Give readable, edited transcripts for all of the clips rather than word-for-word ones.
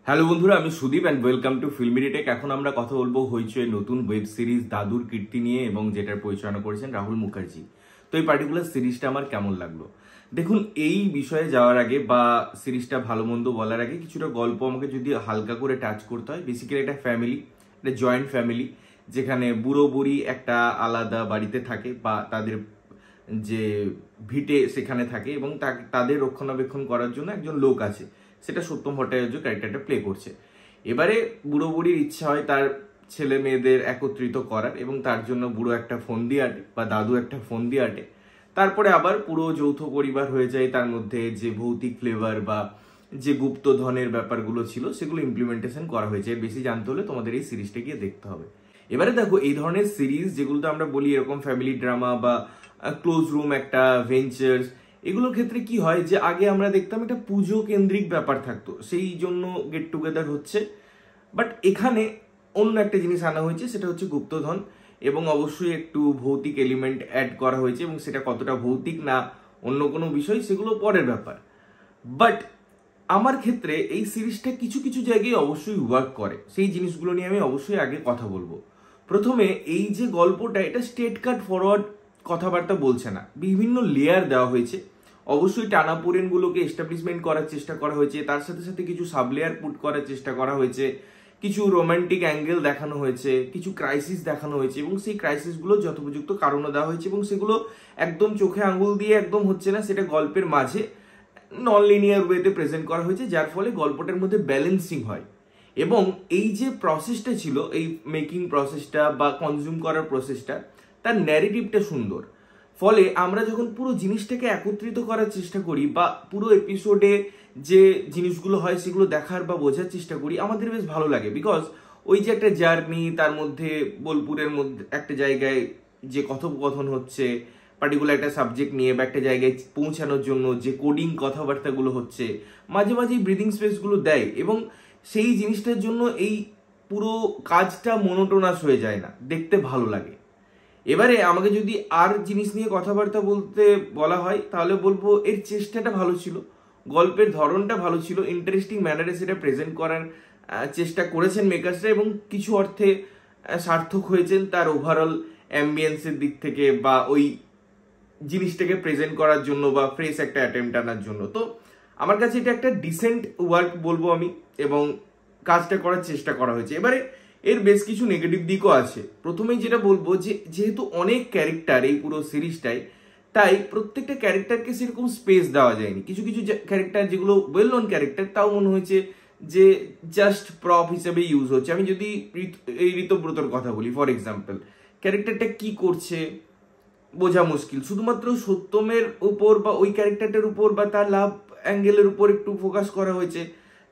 Hello বন্ধুরা, আমি Sudip and welcome to ফিল্মিডিটেক। এখন আমরা কথা বলবো হইচই নতুন ওয়েব সিরিজ দাদুর কীর্তি নিয়ে, এবং যেটার পরিচালনা করেছেন রাহুল মুখার্জি। তো এই পার্টিকুলার সিরিজটা আমার কেমন লাগলো, দেখুন এই বিষয়ে যাওয়ার আগে বা সিরিজটা ভালো মন্দ বলার আগে কিছুটা গল্প আমাকে যদি হালকা করে টাচ করতে হয়। বেসিক্যালি একটা ফ্যামিলি, একটা জয়েন্ট ফ্যামিলি, যেখানে বুড়ো বুড়ি একটা আলাদা বাড়িতে থাকে বা তাদের যে ভিটে সেখানে থাকে, এবং তাদের রক্ষণাবেক্ষণ করার জন্য একজন লোক আছে, সেটা সত্যম ভট্টাচার্য ক্যারেক্টারটা প্লে করছে। এবারে বুড়ো বুড়ির ইচ্ছা হয় তার ছেলে মেয়েদের একত্রিত করার, এবং তার জন্য বুড়ো একটা ফোন দিয়ে আটে বা দাদু একটা ফোন দিয়ে আটে। তারপরে আবার পুরো যৌথ পরিবার হয়ে যায়, তার মধ্যে যে ভৌতিক ফ্লেভার বা যে গুপ্তধনের ব্যাপারগুলো ছিল সেগুলো ইমপ্লিমেন্টেশন করা হয়েছে। বেশি জানতে হলে তোমাদের এই সিরিজটা গিয়ে দেখতে হবে। এবারে দেখো, এই ধরনের সিরিজ যেগুলোতে আমরা বলি এরকম ফ্যামিলি ড্রামা বা ক্লোজ রুম একটা ভেঞ্চার্স, এগুলোর ক্ষেত্রে কি হয় যে আগে আমরা দেখতাম একটা পুজো কেন্দ্রিক ব্যাপার থাকতো, সেই জন্য গেট টুগেদার হচ্ছে। বাট এখানে অন্য একটা জিনিস আনা হয়েছে, সেটা হচ্ছে গুপ্তধন, এবং অবশ্যই একটু ভৌতিক এলিমেন্ট অ্যাড করা হয়েছে, এবং সেটা কতটা ভৌতিক না অন্য কোনো বিষয় সেগুলো পরের ব্যাপার। বাট আমার ক্ষেত্রে এই সিরিজটা কিছু কিছু জায়গায় অবশ্যই ওয়ার্ক করে, সেই জিনিসগুলো নিয়ে আমি অবশ্যই আগে কথা বলবো। প্রথমে এই যে গল্পটা, এটা স্ট্রেট কাট ফরওয়ার্ড কথাবার্তা বলছে না, বিভিন্ন লেয়ার দেওয়া হয়েছে। অবশ্যই টানাপোড়েনগুলোকে এস্টাবলিশমেন্ট করার চেষ্টা করা হয়েছে, তার সাথে সাথে কিছু সাবলেয়ার পুট করার চেষ্টা করা হয়েছে, কিছু রোমান্টিক অ্যাঙ্গেল দেখানো হয়েছে, কিছু ক্রাইসিস দেখানো হয়েছে, এবং সেই ক্রাইসিসগুলো যথোপযুক্ত কারণও দেওয়া হয়েছে, এবং সেগুলো একদম চোখে আঙুল দিয়ে একদম হচ্ছে না, সেটা গল্পের মাঝে নন লিনিয়ার ওয়েতে প্রেজেন্ট করা হয়েছে, যার ফলে গল্পটার মধ্যে ব্যালেন্সিং হয়। এবং এই যে প্রসেসটা ছিল, এই মেকিং প্রসেসটা বা কনজিউম করার প্রসেসটা, তার ন্যারেটিভটা সুন্দর। ফলে আমরা যখন পুরো জিনিসটাকে একত্রিত করার চেষ্টা করি বা পুরো এপিসোডে যে জিনিসগুলো হয় সেগুলো দেখার বা বোঝার চেষ্টা করি, আমাদের বেশ ভালো লাগে। বিকজ ওই যে একটা জার্নি, তার মধ্যে বোলপুরের মধ্যে একটা জায়গায় যে কথোপকথন হচ্ছে পার্টিকুলার একটা সাবজেক্ট নিয়ে বা একটা জায়গায় পৌঁছানোর জন্য যে কোডিং কথাবার্তাগুলো হচ্ছে, মাঝে মাঝে ব্রিদিং স্পেসগুলো দেয়, এবং সেই জিনিসটার জন্য এই পুরো কাজটা মনোটোনাস হয়ে যায় না, দেখতে ভালো লাগে। এবারে আমাকে যদি আর জিনিস নিয়ে কথাবার্তা বলতে বলা হয়, তাহলে বলবো এর চেষ্টাটা ভালো ছিল, গল্পের ধরনটা ভালো ছিল, ইন্টারেস্টিং ম্যানারে সেটা প্রেজেন্ট করার চেষ্টা করেছেন মেকার্সরা, এবং কিছু অর্থে সার্থক হয়েছেন তার ওভারঅল অ্যাম্বিয়েন্সের দিক থেকে বা ওই জিনিসটাকে প্রেজেন্ট করার জন্য বা ফ্রেশ একটা অ্যাটেম্পট আনার জন্য। তো আমার কাছে এটা একটা ডিসেন্ট ওয়ার্ক বলবো আমি, এবং কাজটা করার চেষ্টা করা হয়েছে। এবারে এর বেশ কিছু নেগেটিভ দিকও আছে। প্রথমেই যেটা বলবো যে যেহেতু অনেক ক্যারেক্টার এই পুরো সিরিজটাই, তাই প্রত্যেকটা ক্যারেক্টারকে সেরকম স্পেস দেওয়া যায়নি। কিছু কিছু ক্যারেক্টার যেগুলো ওয়েল নোন ক্যারেক্টার, তাও মনে হয়েছে যে জাস্ট প্রপ হিসেবে ইউজ হচ্ছে। আমি যদি এই ঋতব্রতর কথা বলি, ফর এক্সাম্পল, ক্যারেক্টারটা কি করছে বোঝা মুশকিল, শুধুমাত্র সত্যমের উপর বা ওই ক্যারেক্টারটার উপর বা তার লাভ অ্যাঙ্গেলের উপর একটু ফোকাস করা হয়েছে।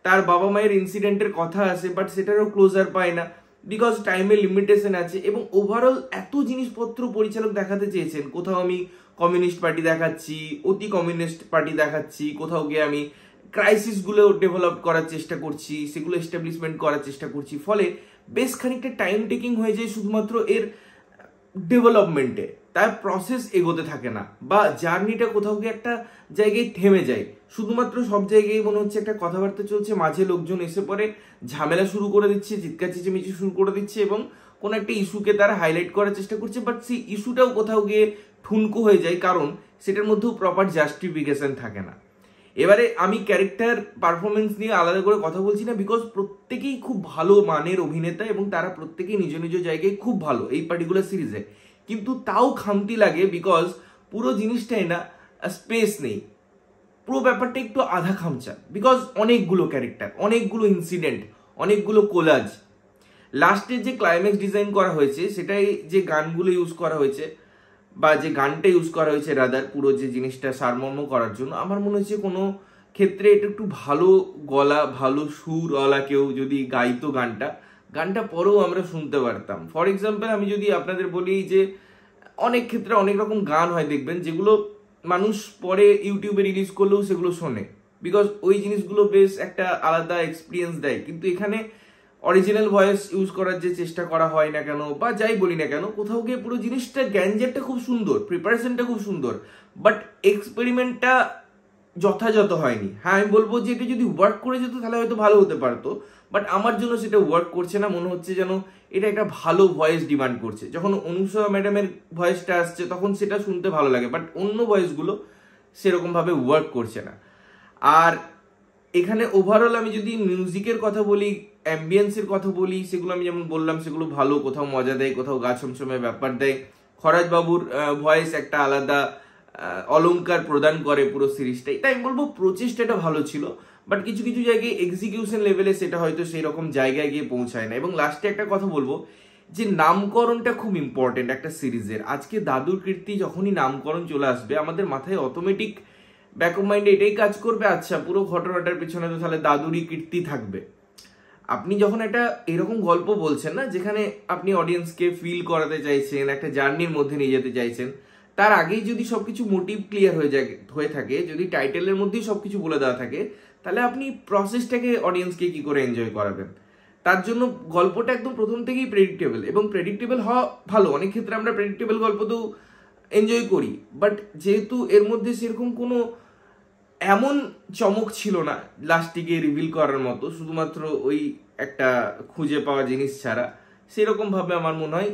তার বাবা মায়ের ইনসিডেন্টের কথা আছে, বাট সেটারও ক্লোজার পায় না, বিকজ টাইমের লিমিটেশন আছে। এবং ওভারঅল এত জিনিসপত্র পরিচালক দেখাতে চেয়েছেন, কোথাও আমি কমিউনিস্ট পার্টি দেখাচ্ছি, অতি কমিউনিস্ট পার্টি দেখাচ্ছি, কোথাও গিয়ে আমি ক্রাইসিসগুলো ডেভেলপ করার চেষ্টা করছি, সেগুলো এস্টাবলিশমেন্ট করার চেষ্টা করছি। ফলে বেশ খানিকটা টাইম টেকিং হয়ে যায় শুধুমাত্র এর ডেভেলপমেন্টে, তার প্রসেস এগোতে থাকে না, বা জার্নিটা কোথাও গিয়ে একটা জায়গায় থেমে যায়। শুধুমাত্র সব জায়গায় মনে হচ্ছে একটা কথাবার্তা চলছে, মাঝে লোকজন এসে পরে ঝামেলা শুরু করে দিচ্ছে, চিৎকার চেঁচেমেচি শুরু করে দিচ্ছে, এবং কোনো একটা ইস্যুকে তারা হাইলাইট করার চেষ্টা করছে, বাট সেই ইস্যুটাও কোথাও গিয়ে ঠুনকো হয়ে যায়, কারণ সেটার মধ্যেও প্রপার জাস্টিফিকেশন থাকে না। এবারে আমি ক্যারেক্টার পারফরমেন্স নিয়ে আলাদা করে কথা বলছি না, বিকজ প্রত্যেকেই খুব ভালো মানের অভিনেতা, এবং তারা প্রত্যেকেই নিজ নিজ জায়গায় খুব ভালো এই পার্টিকুলার সিরিজে। কিন্তু তাও খামতি লাগে, বিকজ পুরো জিনিসটাই না স্পেস নেই, পুরো ব্যাপারটা একটু আধা খামচা, বিকজ অনেকগুলো ক্যারেক্টার, অনেকগুলো ইনসিডেন্ট, অনেকগুলো কোলাজ। লাস্টের যে ক্লাইম্যাক্স ডিজাইন করা হয়েছে, সেটাই যে গানগুলো ইউজ করা হয়েছে বা যে গানটা ইউজ করা হয়েছে রাদার পুরো যে জিনিসটা সারমর্ম করার জন্য, আমার মনে হচ্ছে কোনো ক্ষেত্রে এটা একটু ভালো গলা, ভালো সুরওয়ালা কেউ যদি গাইতো গানটা পরেও আমরা শুনতে পারতাম। ফর এক্সাম্পল, আমি যদি আপনাদের বলি যে অনেক ক্ষেত্রে অনেক রকম গান হয় দেখবেন, যেগুলো মানুষ পরে ইউটিউবে রিলিজ করলেও সেগুলো শোনে, বিকজ ওই জিনিসগুলো বেশ একটা আলাদা এক্সপিরিয়েন্স দেয়। কিন্তু এখানে অরিজিনাল ভয়েস ইউজ করার যে চেষ্টা করা হয় না কেন, বা যাই বলি না কেন, কোথাও গিয়ে পুরো জিনিসটা গ্যাঞ্জেটটা খুব সুন্দর, প্রিপারেশনটা খুব সুন্দর, বাট এক্সপেরিমেন্টটা যথাযথ হয়নি। হ্যাঁ, আমি বলবো যে এটা যদি ওয়ার্ক করে যেত তাহলে হয়তো ভালো হতে পারতো, বাট আমার জন্য সেটা ওয়ার্ক করছে না। মনে হচ্ছে যেন এটা একটা ভালো ভয়েস ডিমান্ড করছে। যখন অনুষা ম্যাডামের ভয়েসটা আসছে তখন সেটা শুনতে ভালো লাগে, বাট অন্য ভয়েসগুলো সেরকম ভাবে ওয়ার্ক করছে না। আর এখানে ওভারঅল আমি যদি মিউজিকের কথা বলি, অ্যাম্বিয়েন্সের কথা বলি, সেগুলো আমি যেমন বললাম সেগুলো ভালো, কোথাও মজা দেয়, কোথাও গা ছমছমে ব্যাপার দেয়। খরাজ বাবুর ভয়েস একটা আলাদা অলংকার প্রদান করে পুরো সিরিজটাই। তাই আমি বলবো প্রচেষ্টাটা ভালো ছিল, বাট কিছু কিছু জায়গায় এক্সিকিউশন লেভেলে সেটা হয়তো সেই রকম জায়গায় গিয়ে পৌঁছায় না। এবং লাস্টে একটা কথা বলবো যে নামকরণটা খুব ইম্পর্টেন্ট একটা সিরিজের। আজকে দাদুর কীর্তি যখনই নামকরণ চলে আসবে আমাদের মাথায় অটোমেটিক ব্যাক অফ মাইন্ডে এটাই কাজ করবে, আচ্ছা পুরো ঘটনাটার পিছনে তো তাহলে দাদুরই কীর্তি থাকবে। আপনি যখন একটা এরকম গল্প বলছেন না, যেখানে আপনি অডিয়েন্সকে ফিল করাতে চাইছেন, একটা জার্নির মধ্যে নিয়ে যেতে চাইছেন, তার আগেই যদি সবকিছু মোটিভ ক্লিয়ার হয়ে থাকে, যদি টাইটেলের মধ্যেই সবকিছু বলে দেওয়া থাকে, তাহলে আপনি প্রসেসটাকে অডিয়েন্সকে কি করে এনজয় করাবেন? তার জন্য গল্পটা একদম প্রথম থেকেই প্রেডিক্টেবল, এবং প্রেডিক্টেবল হওয়া ভালো। অনেক ক্ষেত্রে আমরা প্রেডিক্টেবল গল্প তো এনজয় করি, বাট যেহেতু এর মধ্যে সেরকম কোনো এমন চমক ছিল না লাস্টটিকে রিভিল করার মতো, শুধুমাত্র ওই একটা খুঁজে পাওয়া জিনিস ছাড়া, সেরকম ভাবে আমার মনে হয়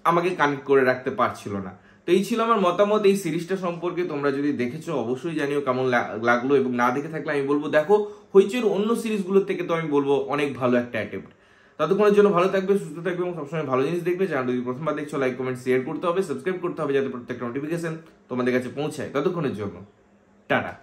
আমাকে কানেক্ট করে রাখতে পারছিল না। তো এই ছিল আমার মতামত এই সিরিজটা সম্পর্কে। তোমরা যদি দেখেছো অবশ্যই জানিও কেমন লাগলো, এবং না দেখে থাকলে আমি বলবো দেখো, হইচইয়ের অন্য সিরিজগুলোর থেকে তো আমি বলবো অনেক ভালো একটা অ্যাটেম্প্ট। ততক্ষণের জন্য ভালো থাকবে, সুস্থ থাকবে এবং সবসময় ভালো জিনিস দেখবে। চ্যানেল যদি প্রথমবার দেখছো লাইক কমেন্ট শেয়ার করতে হবে, সাবস্ক্রাইব করতে হবে যাতে প্রত্যেকটা নোটিফিকেশন তোমাদের কাছে পৌঁছায়। ততক্ষণের জন্য টাটা।